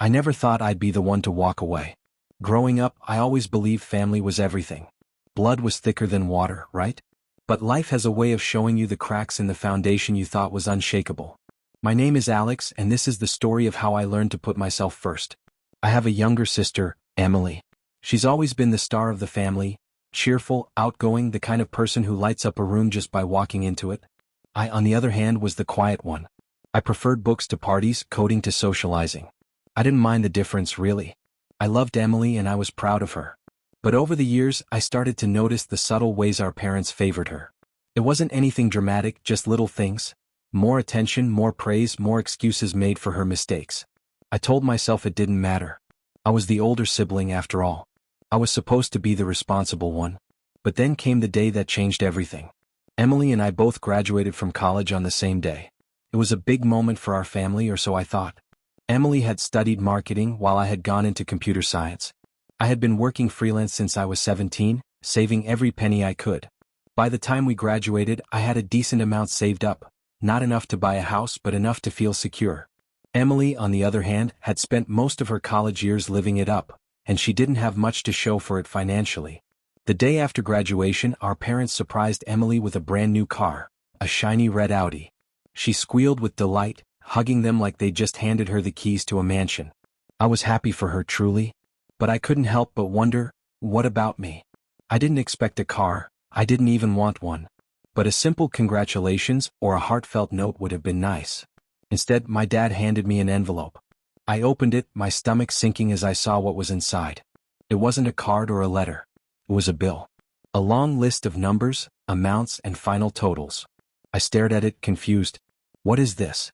I never thought I'd be the one to walk away. Growing up, I always believed family was everything. Blood was thicker than water, right? But life has a way of showing you the cracks in the foundation you thought was unshakable. My name is Alex, and this is the story of how I learned to put myself first. I have a younger sister, Emily. She's always been the star of the family, cheerful, outgoing, the kind of person who lights up a room just by walking into it. I, on the other hand, was the quiet one. I preferred books to parties, coding to socializing. I didn't mind the difference, really. I loved Emily and I was proud of her. But over the years, I started to notice the subtle ways our parents favored her. It wasn't anything dramatic, just little things. More attention, more praise, more excuses made for her mistakes. I told myself it didn't matter. I was the older sibling after all. I was supposed to be the responsible one. But then came the day that changed everything. Emily and I both graduated from college on the same day. It was a big moment for our family, or so I thought. Emily had studied marketing while I had gone into computer science. I had been working freelance since I was 17, saving every penny I could. By the time we graduated, I had a decent amount saved up, not enough to buy a house but enough to feel secure. Emily, on the other hand, had spent most of her college years living it up, and she didn't have much to show for it financially. The day after graduation, our parents surprised Emily with a brand new car, a shiny red Audi. She squealed with delight, hugging them like they'd just handed her the keys to a mansion. I was happy for her, truly. But I couldn't help but wonder, what about me? I didn't expect a car, I didn't even want one. But a simple congratulations or a heartfelt note would have been nice. Instead, my dad handed me an envelope. I opened it, my stomach sinking as I saw what was inside. It wasn't a card or a letter. It was a bill. A long list of numbers, amounts, and final totals. I stared at it, confused. What is this?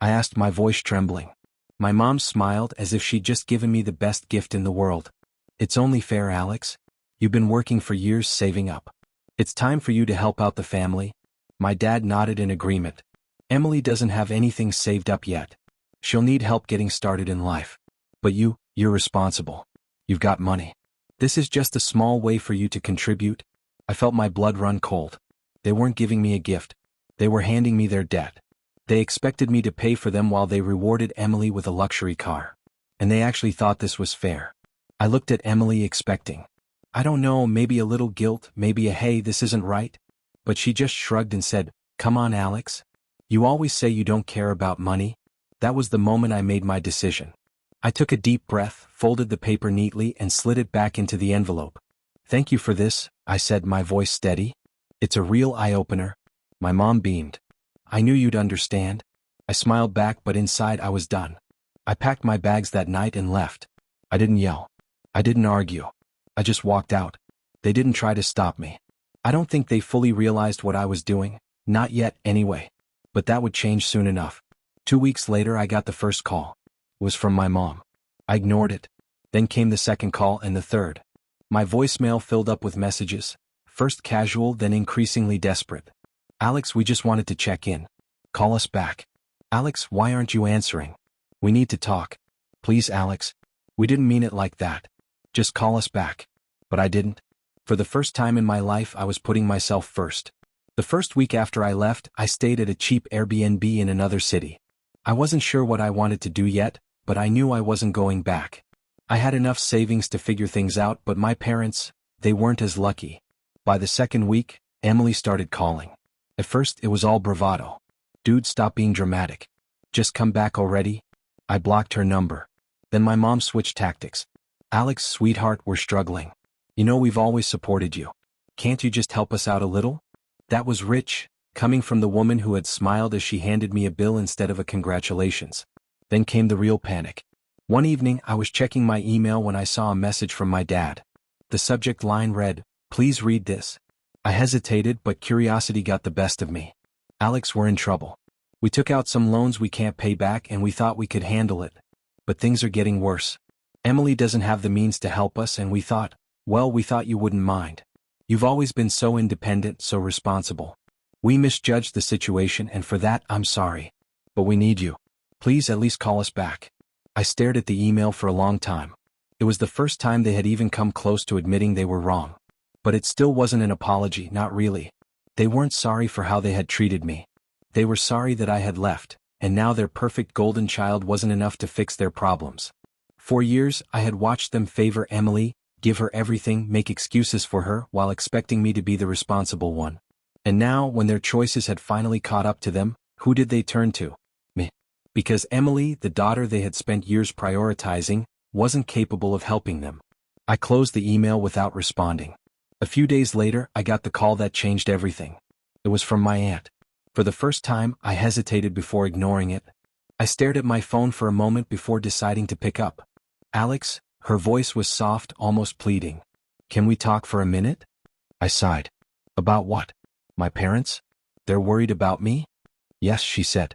I asked, my voice trembling. My mom smiled as if she'd just given me the best gift in the world. It's only fair, Alex. You've been working for years saving up. It's time for you to help out the family. My dad nodded in agreement. Emily doesn't have anything saved up yet. She'll need help getting started in life. But you're responsible. You've got money. This is just a small way for you to contribute. I felt my blood run cold. They weren't giving me a gift. They were handing me their debt. They expected me to pay for them while they rewarded Emily with a luxury car. And they actually thought this was fair. I looked at Emily expecting. I don't know, maybe a little guilt, maybe a hey, this isn't right. But she just shrugged and said, come on, Alex. You always say you don't care about money. That was the moment I made my decision. I took a deep breath, folded the paper neatly, and slid it back into the envelope. Thank you for this, I said, my voice steady. It's a real eye-opener. My mom beamed. I knew you'd understand. I smiled back, but inside I was done. I packed my bags that night and left. I didn't yell. I didn't argue. I just walked out. They didn't try to stop me. I don't think they fully realized what I was doing. Not yet, anyway. But that would change soon enough. 2 weeks later, I got the first call. It was from my mom. I ignored it. Then came the second call and the third. My voicemail filled up with messages. First casual, then increasingly desperate. Alex, we just wanted to check in. Call us back. Alex, why aren't you answering? We need to talk. Please, Alex. We didn't mean it like that. Just call us back. But I didn't. For the first time in my life, I was putting myself first. The first week after I left, I stayed at a cheap Airbnb in another city. I wasn't sure what I wanted to do yet, but I knew I wasn't going back. I had enough savings to figure things out, but my parents, they weren't as lucky. By the second week, Emily started calling. At first, it was all bravado. Dude, stop being dramatic. Just come back already. I blocked her number. Then my mom switched tactics. Alex, sweetheart, we're struggling. You know we've always supported you. Can't you just help us out a little? That was rich, coming from the woman who had smiled as she handed me a bill instead of a congratulations. Then came the real panic. One evening, I was checking my email when I saw a message from my dad. The subject line read, "Please read this." I hesitated, but curiosity got the best of me. Alex, we're in trouble. We took out some loans we can't pay back and we thought we could handle it. But things are getting worse. Emily doesn't have the means to help us and we thought you wouldn't mind. You've always been so independent, so responsible. We misjudged the situation and for that I'm sorry. But we need you. Please at least call us back. I stared at the email for a long time. It was the first time they had even come close to admitting they were wrong. But it still wasn't an apology, not really. They weren't sorry for how they had treated me. They were sorry that I had left, and now their perfect golden child wasn't enough to fix their problems. For years, I had watched them favor Emily, give her everything, make excuses for her while expecting me to be the responsible one. And now, when their choices had finally caught up to them, who did they turn to? Me. Because Emily, the daughter they had spent years prioritizing, wasn't capable of helping them. I closed the email without responding. A few days later, I got the call that changed everything. It was from my aunt. For the first time, I hesitated before ignoring it. I stared at my phone for a moment before deciding to pick up. Alex, her voice was soft, almost pleading. Can we talk for a minute? I sighed. About what? My parents? They're worried about me? Yes, she said.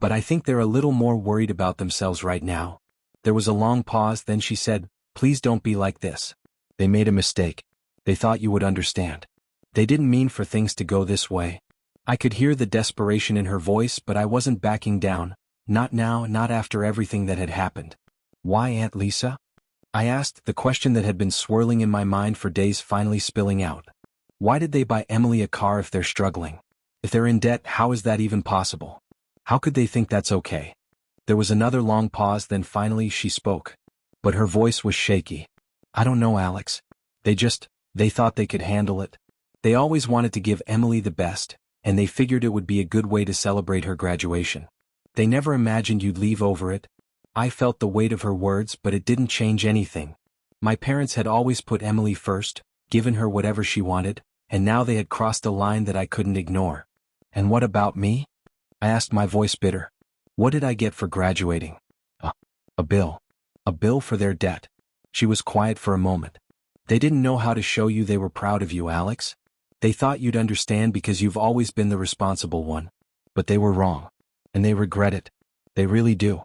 But I think they're a little more worried about themselves right now. There was a long pause, then she said, please don't be like this. They made a mistake. They thought you would understand. They didn't mean for things to go this way. I could hear the desperation in her voice, but I wasn't backing down. Not now, not after everything that had happened. Why, Aunt Lisa? I asked, the question that had been swirling in my mind for days finally spilling out. Why did they buy Emily a car if they're struggling? If they're in debt, how is that even possible? How could they think that's okay? There was another long pause, then finally she spoke. But her voice was shaky. I don't know, Alex. They thought they could handle it. They always wanted to give Emily the best, and they figured it would be a good way to celebrate her graduation. They never imagined you'd leave over it. I felt the weight of her words, but it didn't change anything. My parents had always put Emily first, given her whatever she wanted, and now they had crossed a line that I couldn't ignore. And what about me? I asked, my voice bitter. What did I get for graduating? A bill. A bill for their debt. She was quiet for a moment. They didn't know how to show you they were proud of you, Alex. They thought you'd understand because you've always been the responsible one. But they were wrong. And they regret it. They really do.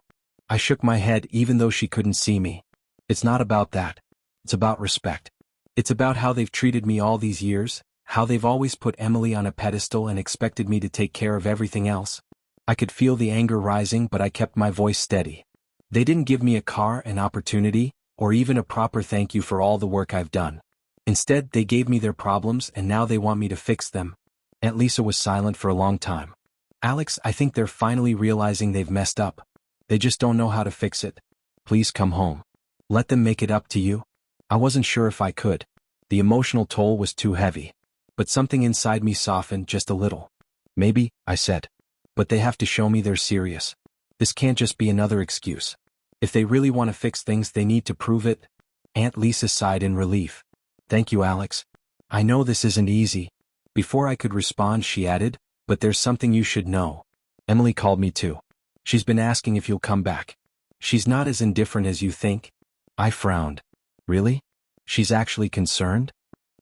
I shook my head even though she couldn't see me. It's not about that. It's about respect. It's about how they've treated me all these years, how they've always put Emily on a pedestal and expected me to take care of everything else. I could feel the anger rising, but I kept my voice steady. They didn't give me a car, an opportunity, or even a proper thank you for all the work I've done. Instead, they gave me their problems and now they want me to fix them. Aunt Lisa was silent for a long time. Alex, I think they're finally realizing they've messed up. They just don't know how to fix it. Please come home. Let them make it up to you. I wasn't sure if I could. The emotional toll was too heavy. But something inside me softened just a little. Maybe, I said. But they have to show me they're serious. This can't just be another excuse. If they really want to fix things, they need to prove it. Aunt Lisa sighed in relief. Thank you, Alex. I know this isn't easy. Before I could respond, she added, but there's something you should know. Emily called me too. She's been asking if you'll come back. She's not as indifferent as you think. I frowned. Really? She's actually concerned?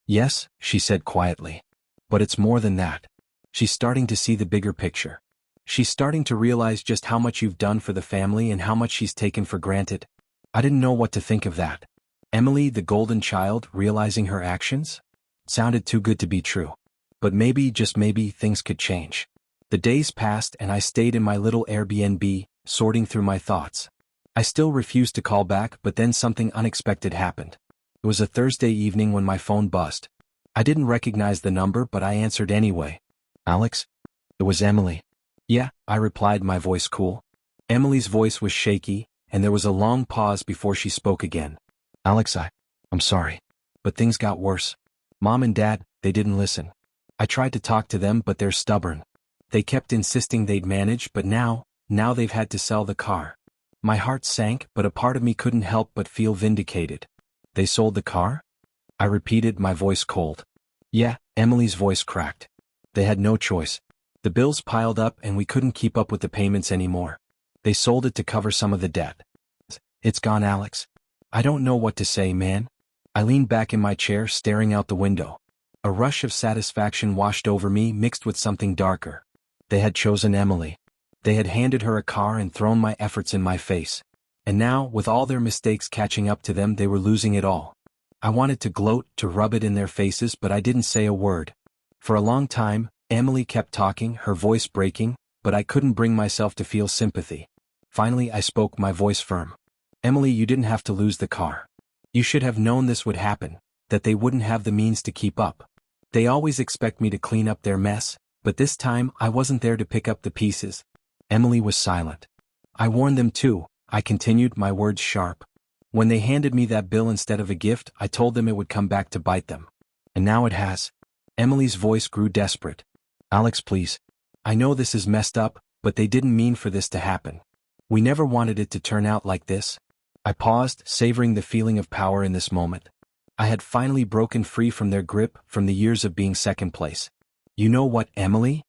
Yes, she said quietly. But it's more than that. She's starting to see the bigger picture. She's starting to realize just how much you've done for the family and how much she's taken for granted. I didn't know what to think of that. Emily, the golden child, realizing her actions? Sounded too good to be true. But maybe, just maybe, things could change. The days passed and I stayed in my little Airbnb, sorting through my thoughts. I still refused to call back, but then something unexpected happened. It was a Thursday evening when my phone buzzed. I didn't recognize the number, but I answered anyway. Alex? It was Emily. Yeah, I replied, my voice cool. Emily's voice was shaky, and there was a long pause before she spoke again. Alex, I'm sorry. But things got worse. Mom and Dad, they didn't listen. I tried to talk to them, but they're stubborn. They kept insisting they'd manage, but now they've had to sell the car. My heart sank, but a part of me couldn't help but feel vindicated. They sold the car? I repeated, my voice cold. Yeah, Emily's voice cracked. They had no choice. The bills piled up and we couldn't keep up with the payments anymore. They sold it to cover some of the debt. It's gone, Alex. I don't know what to say, man. I leaned back in my chair, staring out the window. A rush of satisfaction washed over me, mixed with something darker. They had chosen Emily. They had handed her a car and thrown my efforts in my face. And now, with all their mistakes catching up to them, they were losing it all. I wanted to gloat, to rub it in their faces, but I didn't say a word. For a long time, Emily kept talking, her voice breaking, but I couldn't bring myself to feel sympathy. Finally, I spoke, my voice firm. Emily, you didn't have to lose the car. You should have known this would happen, that they wouldn't have the means to keep up. They always expect me to clean up their mess, but this time I wasn't there to pick up the pieces. Emily was silent. I warned them too, I continued, my words sharp. When they handed me that bill instead of a gift, I told them it would come back to bite them. And now it has. Emily's voice grew desperate. Alex, please. I know this is messed up, but they didn't mean for this to happen. We never wanted it to turn out like this. I paused, savoring the feeling of power in this moment. I had finally broken free from their grip, from the years of being second place. You know what, Emily?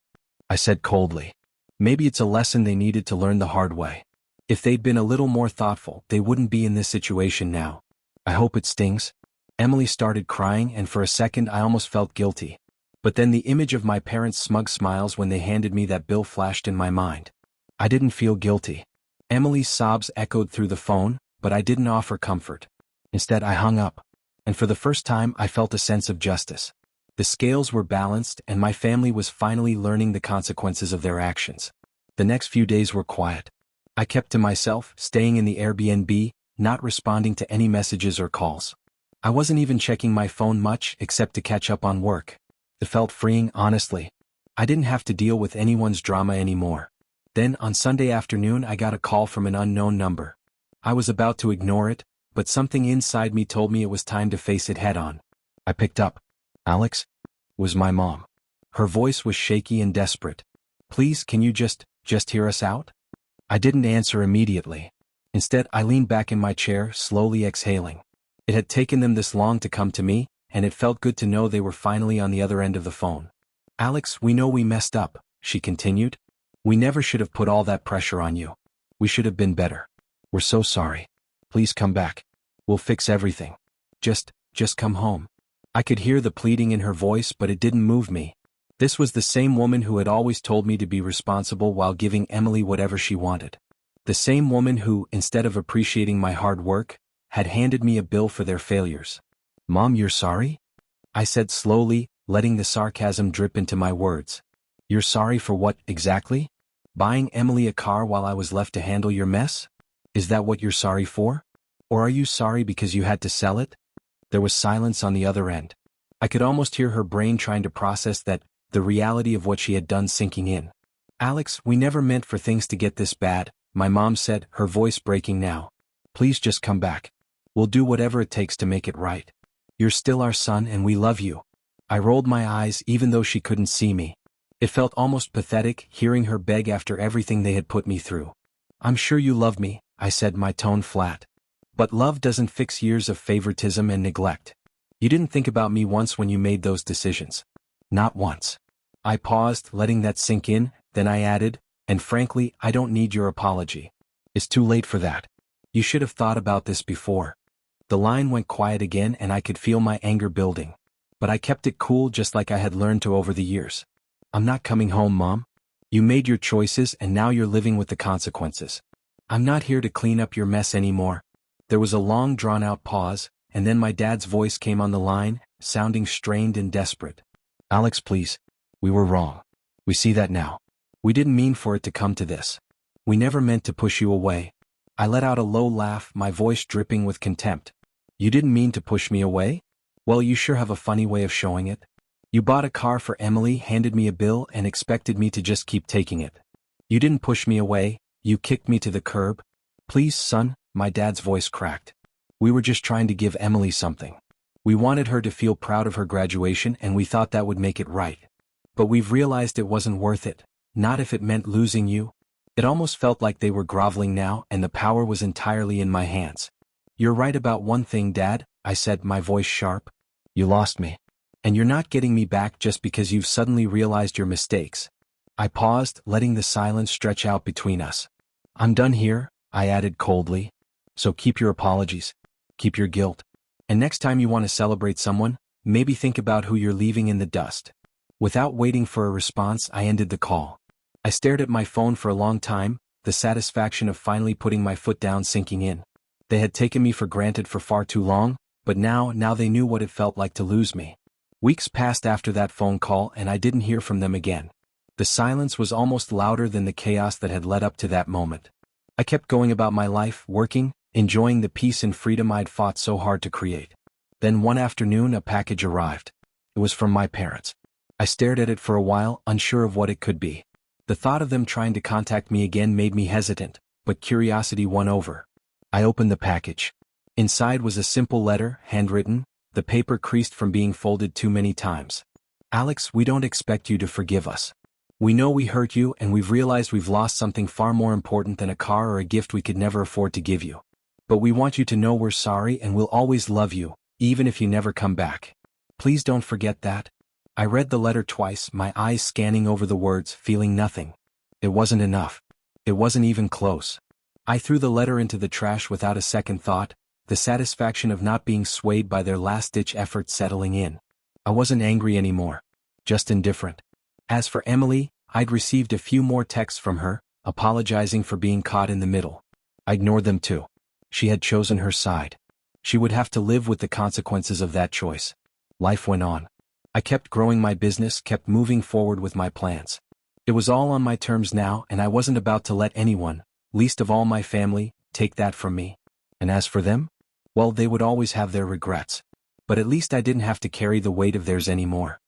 I said coldly. Maybe it's a lesson they needed to learn the hard way. If they'd been a little more thoughtful, they wouldn't be in this situation now. I hope it stings. Emily started crying, and for a second I almost felt guilty. But then the image of my parents' smug smiles when they handed me that bill flashed in my mind. I didn't feel guilty. Emily's sobs echoed through the phone, but I didn't offer comfort. Instead, I hung up. And for the first time, I felt a sense of justice. The scales were balanced, and my family was finally learning the consequences of their actions. The next few days were quiet. I kept to myself, staying in the Airbnb, not responding to any messages or calls. I wasn't even checking my phone much, except to catch up on work. It felt freeing, honestly. I didn't have to deal with anyone's drama anymore. Then, on Sunday afternoon, I got a call from an unknown number. I was about to ignore it, but something inside me told me it was time to face it head-on. I picked up. Alex? Was my mom. Her voice was shaky and desperate. Please, can you just hear us out? I didn't answer immediately. Instead, I leaned back in my chair, slowly exhaling. It had taken them this long to come to me, and it felt good to know they were finally on the other end of the phone. Alex, we know we messed up, she continued. We never should have put all that pressure on you. We should have been better. We're so sorry. Please come back. We'll fix everything. Just come home. I could hear the pleading in her voice, but it didn't move me. This was the same woman who had always told me to be responsible while giving Emily whatever she wanted. The same woman who, instead of appreciating my hard work, had handed me a bill for their failures. Mom, you're sorry? I said slowly, letting the sarcasm drip into my words. You're sorry for what, exactly? Buying Emily a car while I was left to handle your mess? Is that what you're sorry for? Or are you sorry because you had to sell it? There was silence on the other end. I could almost hear her brain trying to process that, the reality of what she had done sinking in. Alex, we never meant for things to get this bad, my mom said, her voice breaking now. Please just come back. We'll do whatever it takes to make it right. You're still our son and we love you. I rolled my eyes even though she couldn't see me. It felt almost pathetic, hearing her beg after everything they had put me through. I'm sure you love me, I said, my tone flat. But love doesn't fix years of favoritism and neglect. You didn't think about me once when you made those decisions. Not once. I paused, letting that sink in, then I added, and frankly, I don't need your apology. It's too late for that. You should have thought about this before. The line went quiet again and I could feel my anger building. But I kept it cool, just like I had learned to over the years. I'm not coming home, Mom. You made your choices and now you're living with the consequences. I'm not here to clean up your mess anymore. There was a long drawn-out pause, and then my dad's voice came on the line, sounding strained and desperate. Alex, please. We were wrong. We see that now. We didn't mean for it to come to this. We never meant to push you away. I let out a low laugh, my voice dripping with contempt. You didn't mean to push me away? Well, you sure have a funny way of showing it. You bought a car for Emily, handed me a bill, and expected me to just keep taking it. You didn't push me away, you kicked me to the curb. Please, son, my dad's voice cracked. We were just trying to give Emily something. We wanted her to feel proud of her graduation and we thought that would make it right. But we've realized it wasn't worth it, not if it meant losing you. It almost felt like they were groveling now and the power was entirely in my hands. You're right about one thing, Dad, I said, my voice sharp. You lost me. And you're not getting me back just because you've suddenly realized your mistakes. I paused, letting the silence stretch out between us. I'm done here, I added coldly. So keep your apologies. Keep your guilt. And next time you want to celebrate someone, maybe think about who you're leaving in the dust. Without waiting for a response, I ended the call. I stared at my phone for a long time, the satisfaction of finally putting my foot down sinking in. They had taken me for granted for far too long, but now they knew what it felt like to lose me. Weeks passed after that phone call and I didn't hear from them again. The silence was almost louder than the chaos that had led up to that moment. I kept going about my life, working, enjoying the peace and freedom I'd fought so hard to create. Then one afternoon a package arrived. It was from my parents. I stared at it for a while, unsure of what it could be. The thought of them trying to contact me again made me hesitant, but curiosity won over. I opened the package. Inside was a simple letter, handwritten, the paper creased from being folded too many times. Alex, we don't expect you to forgive us. We know we hurt you and we've realized we've lost something far more important than a car or a gift we could never afford to give you. But we want you to know we're sorry and we'll always love you, even if you never come back. Please don't forget that. I read the letter twice, my eyes scanning over the words, feeling nothing. It wasn't enough. It wasn't even close. I threw the letter into the trash without a second thought, the satisfaction of not being swayed by their last-ditch effort settling in. I wasn't angry anymore. Just indifferent. As for Emily, I'd received a few more texts from her, apologizing for being caught in the middle. I ignored them too. She had chosen her side. She would have to live with the consequences of that choice. Life went on. I kept growing my business, kept moving forward with my plans. It was all on my terms now, and I wasn't about to let anyone, least of all my family, take that from me. And as for them? Well, they would always have their regrets. But at least I didn't have to carry the weight of theirs anymore.